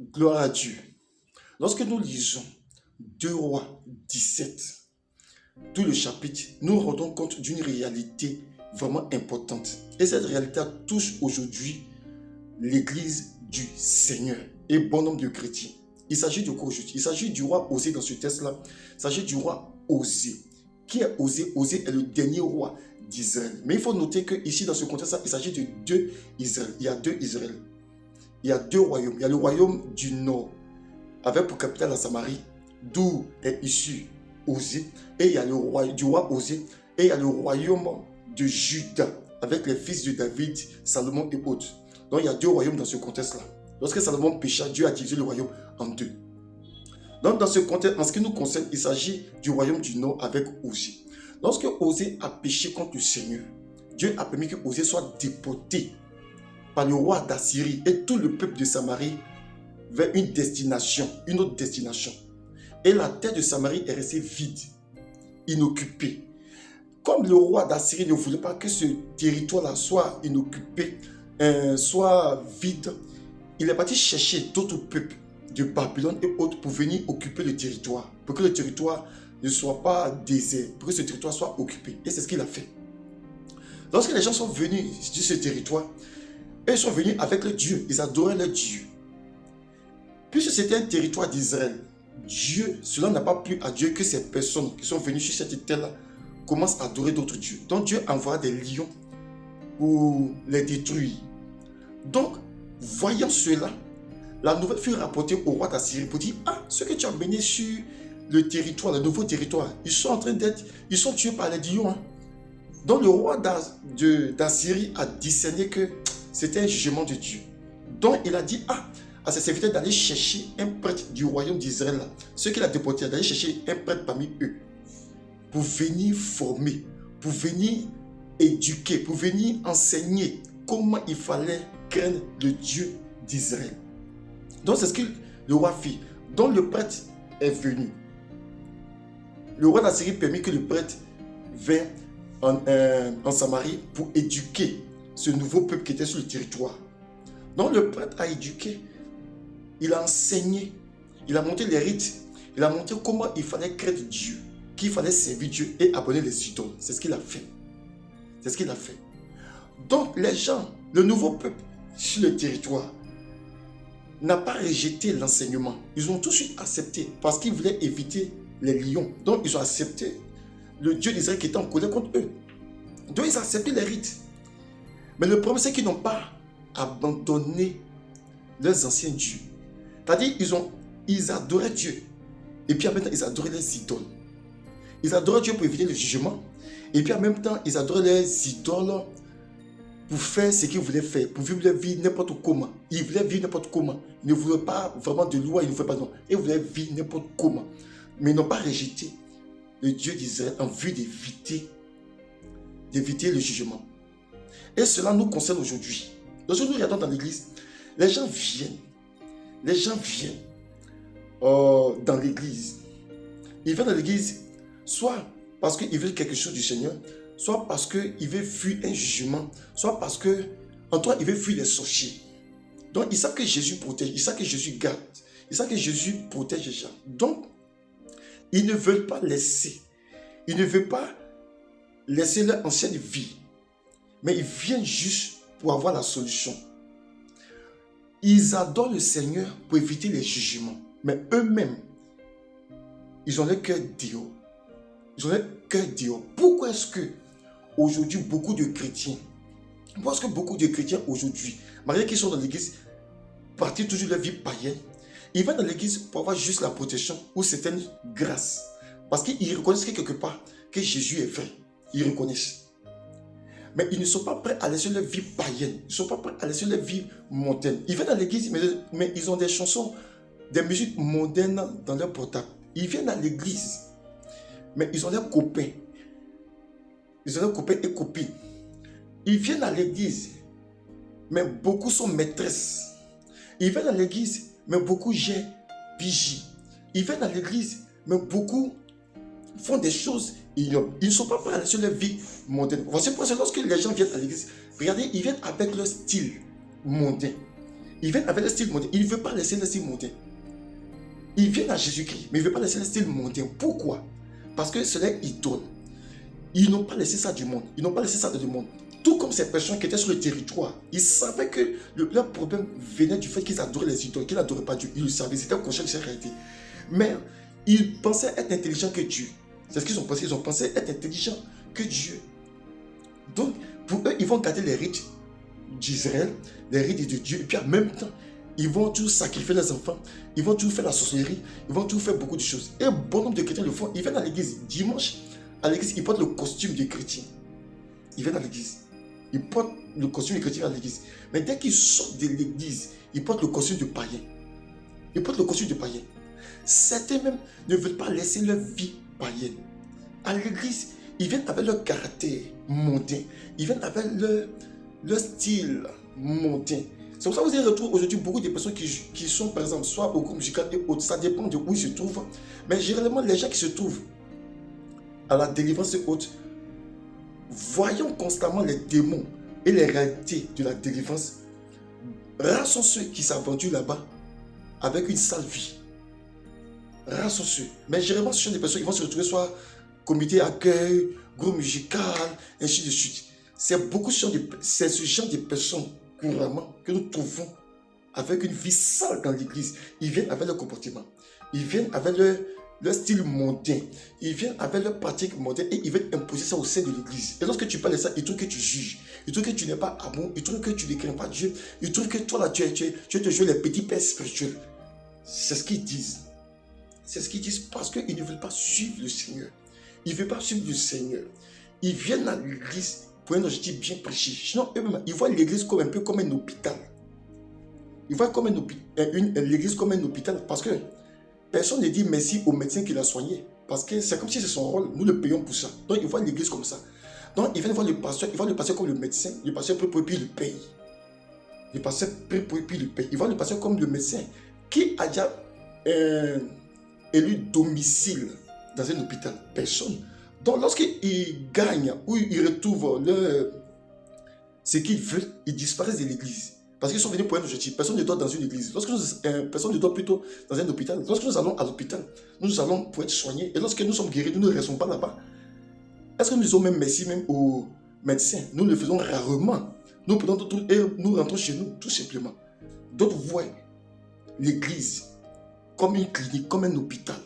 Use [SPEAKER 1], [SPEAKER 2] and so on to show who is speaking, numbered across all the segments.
[SPEAKER 1] Gloire à Dieu. Lorsque nous lisons 2 Rois 17, tout le chapitre, nous nous rendons compte d'une réalité vraiment importante. Et cette réalité touche aujourd'hui l'Église du Seigneur et bon nombre de chrétiens. Il s'agit de quoi aujourd'hui? Il s'agit du roi Osée dans ce texte-là. Il s'agit du roi Osée. Qui est Osée? Osée est le dernier roi d'Israël. Mais il faut noter qu'ici, dans ce contexte-là, il s'agit de deux Israël. Il y a deux Israël. Il y a deux royaumes. Il y a le royaume du nord, avec pour capitale la Samarie, d'où est issu Osée. Et il y a le roi du roi Osée. Et il y a le royaume de Juda, avec les fils de David, Salomon et autres. Donc il y a deux royaumes dans ce contexte-là. Lorsque Salomon pécha, Dieu a divisé le royaume en deux. Donc dans ce contexte, en ce qui nous concerne, il s'agit du royaume du nord avec Osée. Lorsque Osée a péché contre le Seigneur, Dieu a permis que Osée soit déporté par le roi d'Assyrie et tout le peuple de Samarie vers une destination, une autre destination. Et la terre de Samarie est restée vide, inoccupée. Comme le roi d'Assyrie ne voulait pas que ce territoire-là soit inoccupé, soit vide, il est parti chercher d'autres peuples de Babylone et autres pour venir occuper le territoire, pour que le territoire ne soit pas désert, pour que ce territoire soit occupé. Et c'est ce qu'il a fait. Lorsque les gens sont venus sur ce territoire, ils sont venus avec le Dieu, ils adoraient le Dieu. Puisque c'était un territoire d'Israël, Dieu, cela n'a pas plu à Dieu que ces personnes qui sont venues sur cette terre-là commencent à adorer d'autres dieux. Donc Dieu envoie des lions pour les détruire. Donc, voyant cela, la nouvelle fut rapportée au roi d'Assyrie pour dire: ah, ceux que tu as menés sur le territoire, le nouveau territoire, ils sont en train d'être, ils sont tués par les lions. Donc le roi d'Assyrie a discerné que c'était un jugement de Dieu. Donc il a dit à ses serviteurs d'aller chercher un prêtre du royaume d'Israël, ceux qu'il a déportés, d'aller chercher un prêtre parmi eux, pour venir former, pour venir éduquer, pour venir enseigner comment il fallait craindre le Dieu d'Israël. Donc c'est ce que le roi fit. Donc le prêtre est venu. Le roi d'Assyrie permit que le prêtre vienne en Samarie pour éduquer ce nouveau peuple qui était sur le territoire. Donc le prêtre a éduqué, il a enseigné, il a montré les rites, il a montré comment il fallait craindre Dieu, qu'il fallait servir Dieu et abonner les idoles. C'est ce qu'il a fait. C'est ce qu'il a fait. Donc les gens, le nouveau peuple sur le territoire, n'a pas rejeté l'enseignement. Ils ont tout de suite accepté parce qu'ils voulaient éviter les lions. Donc ils ont accepté le Dieu d'Israël qui était en colère contre eux. Donc ils ont accepté les rites. Mais le problème, c'est qu'ils n'ont pas abandonné leurs anciens dieux. C'est-à-dire ils adoraient Dieu. Et puis en même temps, ils adoraient les idoles. Ils adoraient Dieu pour éviter le jugement. Et puis en même temps, ils adoraient les idoles pour faire ce qu'ils voulaient faire, pour vivre leur vie n'importe comment. Ils voulaient vivre n'importe comment. Ils ne voulaient pas vraiment de loi, ils ne voulaient pas non. Ils voulaient vivre n'importe comment. Mais ils n'ont pas rejeté le Dieu d'Israël en vue d'éviter le jugement. Et cela nous concerne aujourd'hui. Lorsque nous regardons dans l'église, les gens viennent dans l'église. Ils viennent dans l'église soit parce qu'ils veulent quelque chose du Seigneur, soit parce qu'ils veulent fuir un jugement, soit parce que, en toi, ils veulent fuir les sorciers. Donc, ils savent que Jésus protège, ils savent que Jésus garde, ils savent que Jésus protège les gens. Donc, ils ne veulent pas laisser leur ancienne vie, mais ils viennent juste pour avoir la solution. Ils adorent le Seigneur pour éviter les jugements, mais eux-mêmes, ils ont le cœur dehors. Ils ont le cœur dehors. Pourquoi est-ce que aujourd'hui beaucoup de chrétiens, aujourd'hui, malgré qu'ils sont dans l'église, partent toujours leur vie païenne, ils vont dans l'église pour avoir juste la protection ou certaines grâces. Parce qu'ils reconnaissent que quelque part que Jésus est vrai. Ils reconnaissent. Mais ils ne sont pas prêts à laisser leur vie païenne. Ils ne sont pas prêts à laisser leur vie mondaine. Ils viennent dans l'église, mais ils ont des chansons, des musiques mondaines dans leur portable. Ils viennent à l'église, mais ils ont leurs copains. Ils ont leurs copains et copines. Ils viennent à l'église, mais beaucoup sont maîtresses. Ils viennent à l'église, mais beaucoup gèrent pigie. Ils viennent à l'église, mais beaucoup font des choses ignobles. Ils ne sont pas prêts à laisser leur vie mondaine. Voici pourquoi lorsque les gens viennent à l'église, regardez, ils viennent avec leur style mondain. Ils viennent avec le style mondain. Il ne veut pas laisser le style mondain. Ils viennent à Jésus-Christ, mais il ne veut pas laisser le style mondain. Pourquoi? Parce que c'est leur idole. Ils n'ont pas laissé ça du monde. Ils n'ont pas laissé ça du monde. Tout comme ces personnes qui étaient sur le territoire, ils savaient que leur problème venait du fait qu'ils adoraient les idoles, qu'ils n'adoraient pas Dieu. Ils le savaient, c'était conscient de cette réalité. Mais ils pensaient être intelligents que Dieu. C'est ce qu'ils ont pensé. Ils ont pensé être intelligents que Dieu. Donc, pour eux, ils vont garder les rites d'Israël, les rites de Dieu, et puis en même temps, ils vont tous sacrifier les enfants, ils vont tous faire la sorcellerie, ils vont tous faire beaucoup de choses. Et bon nombre de chrétiens le font. Ils viennent à l'église dimanche, à l'église, ils portent le costume des chrétiens. Ils viennent à l'église, ils portent le costume des chrétiens à l'église. Mais dès qu'ils sortent de l'église, ils portent le costume de païen. Ils portent le costume de païen. Certains même ne veulent pas laisser leur vie païenne. À l'église, ils viennent avec leur caractère mondain. Ils viennent avec leur style mondain. C'est pour ça que vous avez retrouvé aujourd'hui beaucoup de personnes qui sont, par exemple, soit au groupe musical et autres. Ça dépend de où ils se trouvent. Mais généralement, les gens qui se trouvent à la délivrance et autres, voyant constamment les démons et les réalités de la délivrance, rares sont ceux qui s'aventurent là-bas avec une sale vie. Rares sont ceux. Mais généralement, ce sont des personnes qui vont se retrouver soit comité accueil, groupe musical, ainsi de suite. C'est ce genre de personnes couramment que nous trouvons avec une vie sale dans l'église. Ils viennent avec leur comportement. Ils viennent avec leur style mondain. Ils viennent avec leur pratique mondaine et ils veulent imposer ça au sein de l'église. Et lorsque tu parles de ça, ils trouvent que tu juges. Ils trouvent que tu n'es pas amour. Ils trouvent que tu ne crains pas Dieu. Ils trouvent que toi là, tu te joues les petits pères spirituels. C'est ce qu'ils disent. C'est ce qu'ils disent parce qu'ils ne veulent pas suivre le Seigneur. Ils ne veulent pas suivre le Seigneur. Ils viennent à l'église pour un objectif bien précis. Sinon, eux-mêmes, ils voient l'église comme un peu comme un hôpital. Ils voient l'église comme un hôpital parce que personne ne dit merci au médecin qui l'a soigné. Parce que c'est comme si c'est son rôle. Nous le payons pour ça. Donc, ils voient l'église comme ça. Donc, ils viennent voir le pasteur. Ils voient le pasteur comme le médecin. Le pasteur prie pour et puis il le paye. Le pasteur prie pour et puis il le paye. Ils voient le pasteur comme le médecin qui a déjà élu domicile dans un hôpital. Personne. Donc, lorsqu'ils gagnent ou ils retrouvent ce qu'ils veulent, ils disparaissent de l'église. Parce qu'ils sont venus pour un objectif. Personne ne dort dans une église. Personne ne dort plutôt dans un hôpital. Lorsque nous allons à l'hôpital, nous allons pour être soignés. Et lorsque nous sommes guéris, nous ne restons pas là-bas. Est-ce que nous disons même merci même aux médecins? Nous le faisons rarement. Nous prenons tout et nous rentrons chez nous, tout simplement. D'autres voient l'église comme une clinique, comme un hôpital.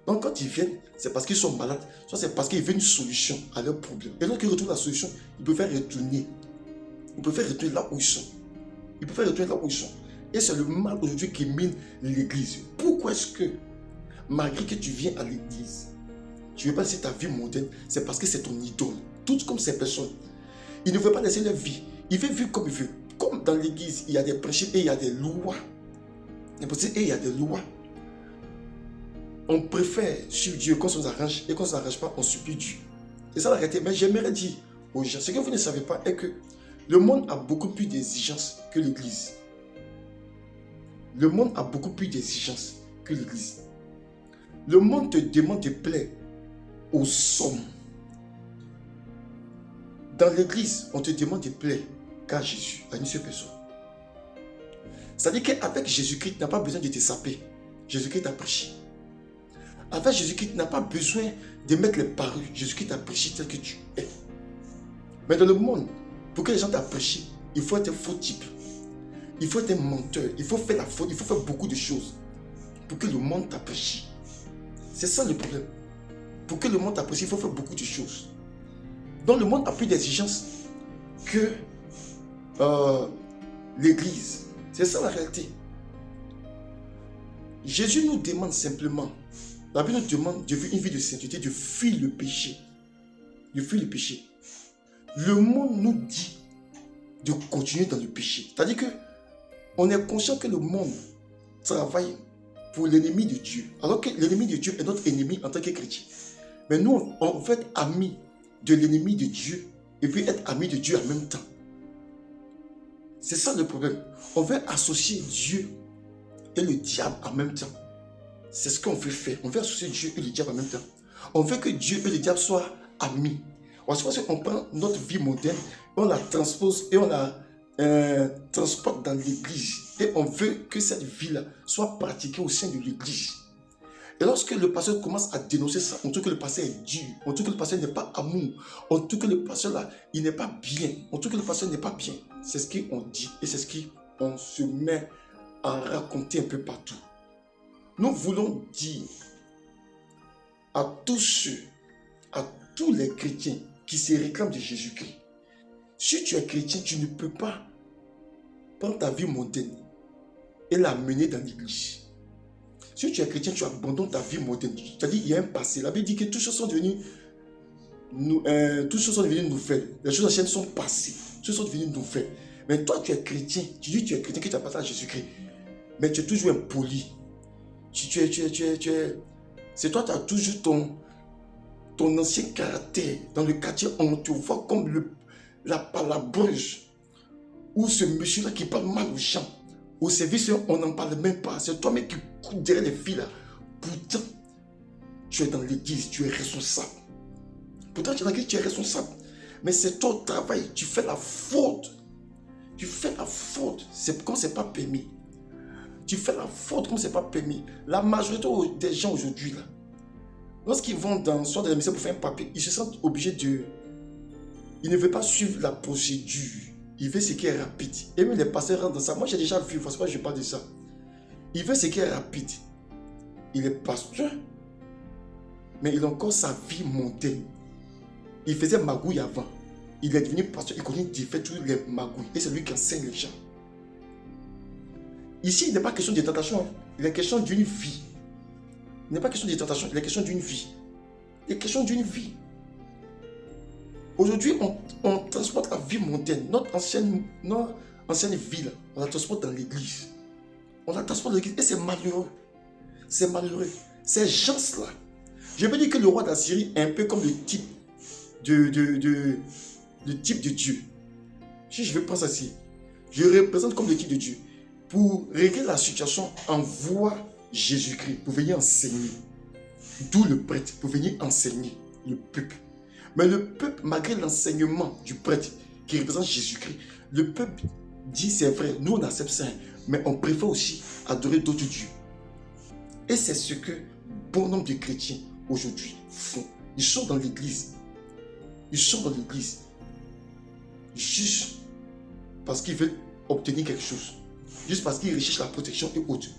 [SPEAKER 1] Donc quand ils viennent, c'est parce qu'ils sont malades, soit c'est parce qu'ils veulent une solution à leurs problèmes. Et lorsqu'ils retrouvent la solution, ils peuvent retourner. Ils peuvent retourner là où ils sont. Ils peuvent retourner là où ils sont. Et c'est le mal aujourd'hui qui mine l'église. Pourquoi est-ce que, malgré que tu viens à l'église, tu ne veux pas laisser ta vie mondaine? C'est parce que c'est ton idole. Tout comme ces personnes. Ils ne veulent pas laisser leur vie. Ils veulent vivre comme ils veulent. Comme dans l'église, il y a des principes et il y a des lois. Et il y a des lois. On préfère suivre Dieu quand ça nous arrange et quand ça ne nous arrange pas, on supplie Dieu. C'est ça la réalité. Mais j'aimerais dire aux gens, ce que vous ne savez pas est que le monde a beaucoup plus d'exigences que l'église. Le monde a beaucoup plus d'exigences que l'église. Le monde te demande de plaire aux sommes. Dans l'église, on te demande de plaire qu'à Jésus, à une seule personne. C'est-à-dire qu'avec Jésus-Christ, tu n'as pas besoin de te saper. Jésus-Christ t'a prêché. Avec Jésus-Christ, tu n'as pas besoin de mettre les parures. Jésus-Christ t'a prêché tel que tu es. Mais dans le monde, pour que les gens t'apprécient, il faut être un faux type. Il faut être un menteur. Il faut faire la faute. Il faut faire beaucoup de choses pour que le monde t'apprécie. C'est ça le problème. Pour que le monde t'apprécie, il faut faire beaucoup de choses. Donc le monde a plus d'exigences que l'église. C'est ça la réalité. Jésus nous demande simplement, la Bible nous demande de vivre une vie de sainteté, de fuir le péché. De fuir le péché. Le monde nous dit de continuer dans le péché. C'est-à-dire que on est conscient que le monde travaille pour l'ennemi de Dieu. Alors que l'ennemi de Dieu est notre ennemi en tant que chrétien. Mais nous, on veut être amis de l'ennemi de Dieu et puis être amis de Dieu en même temps. C'est ça le problème. On veut associer Dieu et le diable en même temps. C'est ce qu'on veut faire. On veut associer Dieu et le diable en même temps. On veut que Dieu et le diable soient amis. C'est parce qu'on prend notre vie moderne, on la transpose et on la transporte dans l'église et on veut que cette vie-là soit pratiquée au sein de l'église. Et lorsque le pasteur commence à dénoncer ça, on trouve que le pasteur est dur, on trouve que le pasteur n'est pas amour, on trouve que le pasteur là, il n'est pas bien, on trouve que le pasteur n'est pas bien. C'est ce qu'on dit et c'est ce qu'on se met à raconter un peu partout. Nous voulons dire à tous ceux, à tous les chrétiens qui se réclament de Jésus-Christ, si tu es chrétien, tu ne peux pas prendre ta vie mondaine et la mener dans l'église. Si tu es chrétien, tu abandonnes ta vie mondaine. C'est-à-dire qu'il y a un passé. La Bible dit que toutes choses sont devenues nouvelles. Les choses anciennes sont passées. Toutes choses sont devenues nouvelles. Mais toi, tu es chrétien. Tu dis que tu es chrétien, que tu appartiens à Jésus-Christ. Mais tu es toujours impoli. C'est toi, tu as toujours ton ancien caractère. Dans le quartier, on te voit comme la palabreuse. Ou ce monsieur-là qui parle mal aux gens. Au service, on n'en parle même pas. C'est toi-même qui cours derrière les filles là. Pourtant, tu es dans l'église, tu es responsable. Pourtant, tu es dans l'église, tu es responsable. Mais c'est ton travail, tu fais la faute. Tu fais la faute, c'est comme c'est pas permis. Tu fais la faute comme c'est pas permis. La majorité des gens aujourd'hui là, lorsqu'ils vont soit dans la mission pour faire un papier, ils se sentent obligés de... Ils ne veulent pas suivre la procédure. Il veut ce qui est rapide. Et même les pasteurs rentrent dans ça. Moi, j'ai déjà vu, c'est pas que je parle de ça. Il veut ce qui est rapide. Il est pasteur, mais il a encore sa vie mondaine. Il faisait magouille avant. Il est devenu pasteur, il connaît de faire tous les magouilles. Et c'est lui qui enseigne les gens. Ici, il n'est pas question de tentation. Il est question d'une vie. Il n'est pas question de tentation, il est question d'une vie. Il est question d'une vie. Aujourd'hui, on transporte la vie mondaine, notre ancienne ville, on la transporte dans l'église. On la transporte dans l'église et c'est malheureux. C'est malheureux. Ces gens-là, je veux dire que le roi d'Assyrie est un peu comme le type le type de Dieu. Si je veux penser ainsi, je représente comme le type de Dieu. Pour régler la situation, envoie Jésus-Christ pour venir enseigner. D'où le prêtre, pour venir enseigner le peuple. Mais le peuple, malgré l'enseignement du prêtre qui représente Jésus-Christ, le peuple dit c'est vrai, nous on accepte ça, mais on préfère aussi adorer d'autres dieux. Et c'est ce que bon nombre de chrétiens aujourd'hui font. Ils sont dans l'église. Ils sont dans l'église juste parce qu'ils veulent obtenir quelque chose. Juste parce qu'ils recherchent la protection et autres.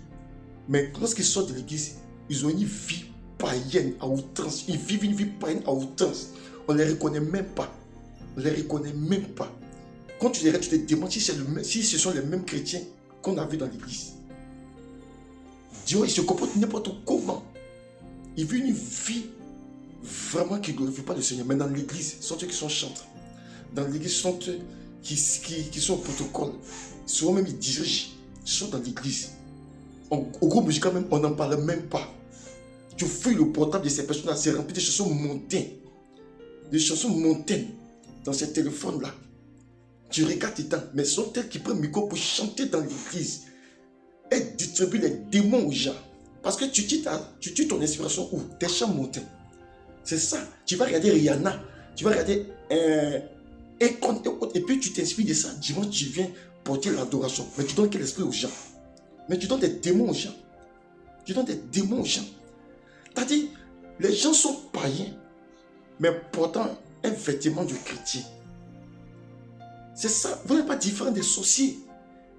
[SPEAKER 1] Mais lorsqu'ils sortent de l'église, ils ont une vie païenne à outrance. Ils vivent une vie païenne à outrance. On ne les reconnaît même pas. On ne les reconnaît même pas. Quand tu les regardes, tu te demandes si ce sont les mêmes chrétiens qu'on a vus dans l'église. Dieu, ils se comportent n'importe comment. Ils vivent une vie vraiment qui ne glorifie pas le Seigneur. Mais dans l'église, ce sont ceux qui sont chantres. Dans l'église, ce sont ceux qui sont au protocole. Souvent même, ils dirigent. Ils sont dans l'église. Au groupe musical même, on n'en parle même pas. Tu fouilles le portable de ces personnes-là, c'est rempli de chansons mondaines. Des chansons mondaines dans ces téléphones-là. Tu regardes tes temps, mais ce sont elles qui prennent le micro pour chanter dans l'église. Elles distribuent les démons aux gens. Parce que tu tues ton inspiration où? Tes chants mondains. C'est ça. Tu vas regarder Rihanna, tu vas regarder et puis tu t'inspires de ça. Dimanche, tu viens porter l'adoration. Mais tu donnes quel esprit aux gens? Mais tu donnes des démons aux gens. Tu donnes des démons aux gens. C'est-à-dire, les gens sont païens, mais portant un vêtement de chrétien. C'est ça. Vous n'êtes pas différent des sorciers.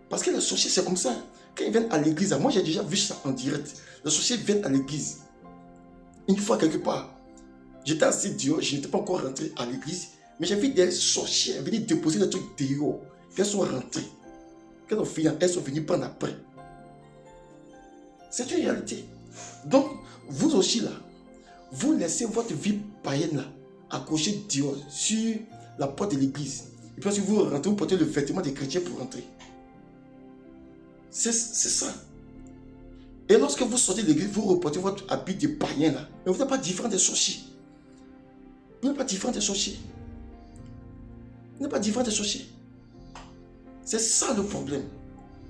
[SPEAKER 1] Parce que les sorciers, c'est comme ça. Quand ils viennent à l'église, moi j'ai déjà vu ça en direct. Les sorciers viennent à l'église. Une fois quelque part, j'étais assis dehors, je n'étais pas encore rentré à l'église, mais j'ai vu des sorciers venir déposer des trucs dehors. Elles sont rentrées. Quand on finit, elles sont venues prendre après. C'est une réalité. Donc, vous aussi là, vous laissez votre vie païenne là, accrochée dehors, sur la porte de l'église. Et puis si vous rentrez, vous portez le vêtement des chrétiens pour rentrer. C'est ça. Et lorsque vous sortez de l'église, vous reportez votre habit de païen là. Mais vous n'êtes pas différent des sorciers. Vous n'êtes pas différent des sorciers. Vous n'êtes pas différent des sorciers. C'est ça le problème.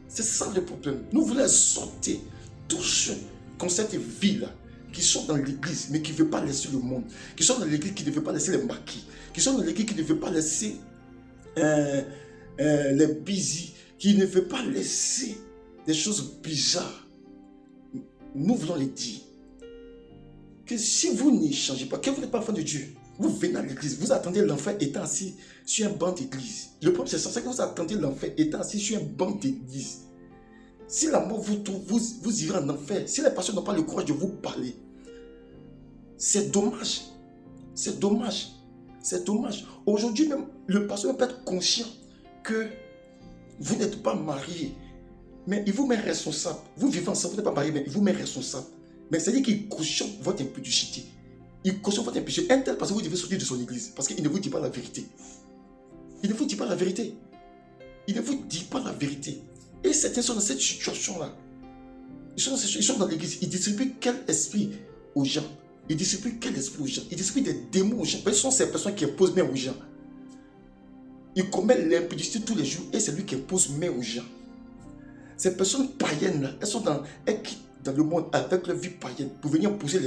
[SPEAKER 1] C'est ça le problème. Nous voulons exhorter tous ceux qui ont cette vie-là, qui sont dans l'église, mais qui ne veulent pas laisser le monde, qui sont dans l'église, qui ne veulent pas laisser les maquis, qui sont dans l'église, qui ne veulent pas laisser les busy, qui ne veut pas laisser des choses bizarres, nous voulons les dire que si vous n'y changez pas, que vous n'êtes pas enfant de Dieu, vous venez à l'église, vous attendez l'enfant étant assis sur un banc d'église. Le problème, c'est ça, c'est que vous attendez l'enfant étant assis sur un banc d'église. Si la mort vous trouve, vous irez en enfer. Si les pasteurs n'ont pas le courage de vous parler, c'est dommage. C'est dommage. C'est dommage. Aujourd'hui même, le pasteur peut être conscient que vous n'êtes pas marié, mais il vous met responsable. Vous vivez ensemble, vous n'êtes pas marié, mais il vous met responsable. Mais c'est-à-dire qu'il cautionne votre impudicité. Il cautionne votre impudicité. Un tel pasteur, vous devez sortir de son église parce qu'il ne vous dit pas la vérité. Il ne vous dit pas la vérité. Il ne vous dit pas la vérité. Et certains sont dans cette situation-là. Ils sont dans l'église. Ils distribuent quel esprit aux gens? Ils distribuent quel esprit aux gens? Ils distribuent des démons aux gens. Ce sont ces personnes qui imposent main aux gens. Ils commettent l'impudicité tous les jours et c'est lui qui impose main aux gens. Ces personnes païennes-là, elles quittent dans le monde avec leur vie païenne pour venir imposer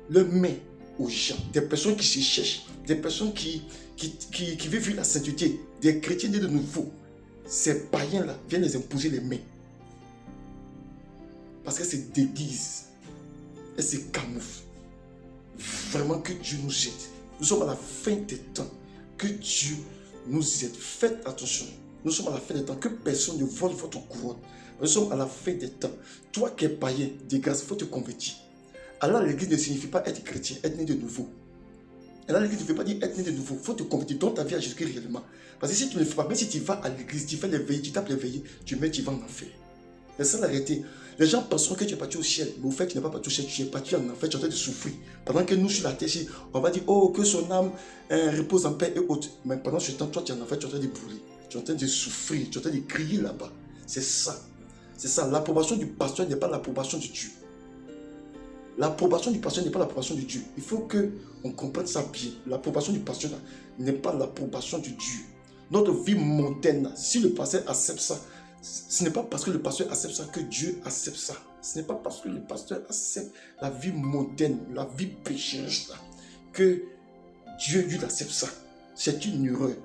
[SPEAKER 1] leurs mains aux gens. Des personnes qui se cherchent, des personnes qui vivent la sainteté, des chrétiens nés de nouveau. Ces païens-là viennent les imposer les mains. Parce qu'elles se déguisent. Elles se camouflent. Vraiment que Dieu nous aide. Nous sommes à la fin des temps. Que Dieu nous aide. Faites attention. Nous sommes à la fin des temps. Que personne ne vole votre couronne. Nous sommes à la fin des temps. Toi qui es païen, de grâce, il faut te convertir. Alors l'église ne signifie pas être chrétien, être né de nouveau. Alors l'église ne veut pas dire être né de nouveau. Il faut te convertir. Donne ta vie à Jésus-Christ réellement. Parce que si tu ne le fais pas, même si tu vas à l'église, tu fais les veillées, tu tapes les veillées, tu vas en enfer. Laissez l'arrêter. Les gens penseront que tu es parti au ciel. Mais au fait, tu n'es pas parti au ciel, tu es parti en enfer, tu es en train de souffrir. Pendant que nous, sur la terre, on va dire, oh, que son âme repose en paix et autres. Mais pendant ce temps, toi, tu es en enfer, tu es en train de brûler. Tu es en train de souffrir, tu es en train de crier là-bas. C'est ça. C'est ça. L'approbation du pasteur n'est pas l'approbation de Dieu. L'approbation du pasteur n'est pas l'approbation de Dieu. Il faut qu'on comprenne ça bien. L'approbation du pasteur n'est pas l'approbation de Dieu. Notre vie mondaine, si le pasteur accepte ça, ce n'est pas parce que le pasteur accepte ça que Dieu accepte ça. Ce n'est pas parce que le pasteur accepte la vie mondaine, la vie pécheresse là, que Dieu lui accepte ça. C'est une erreur.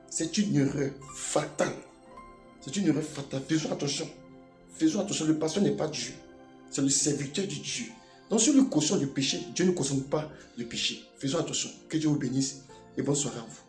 [SPEAKER 1] C'est une erreur fatale. C'est une erreur fatale. Faisons attention. Faisons attention. Le pasteur n'est pas Dieu. C'est le serviteur de Dieu. Donc si nous cautionne le péché, Dieu ne cautionne pas le péché. Faisons attention. Que Dieu vous bénisse et bonne soirée à vous.